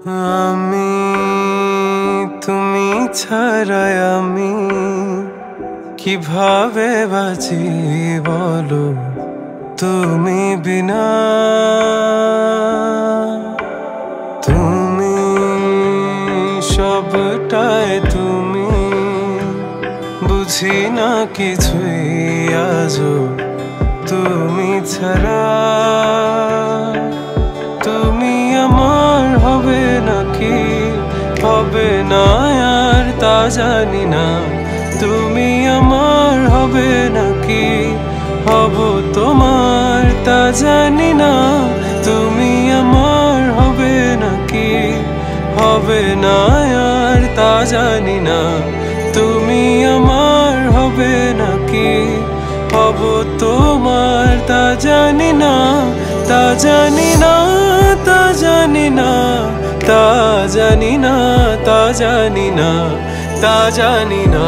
আমি তুমি ছাড়া আমি কিভাবে বাঁচি বলো, তুমি বিনা। তুমি সবটাই তুমি, বুঝি না কিছুই আজও তুমি ছাড়া। তুমি আমার হবে নাকি হবে না আর তা জানি না। তুমি আমার হবে নাকি হব তোমার তা জানি না। তুমি আমার হবে নাকি হবে না আর তা জানি না। তুমি আমার হবে নাকি হব তোমার তা জানি না। তা জানি না, তা জানি না, তা জানি না, তা জানি না, তা জানি না।